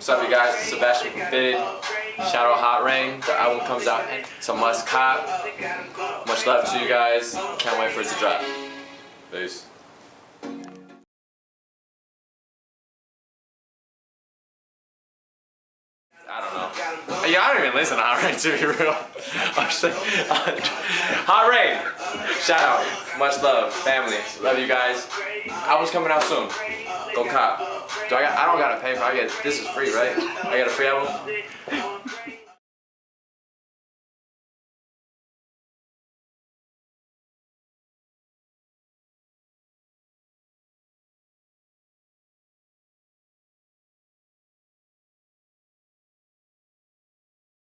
What's up, you guys? It's Sebastian from Fitted. Shout out Hot Rain. The album comes out. It's a must cop. Much love to you guys. Can't wait for it to drop. Peace. I don't know. Yeah, I don't even listen to Hot Rain, to be real. Hot Rain. Shout out. Much love. Family. Love you guys. Album's coming out soon. Go cop. I don't gotta pay for it. This is free, right? I got a free album?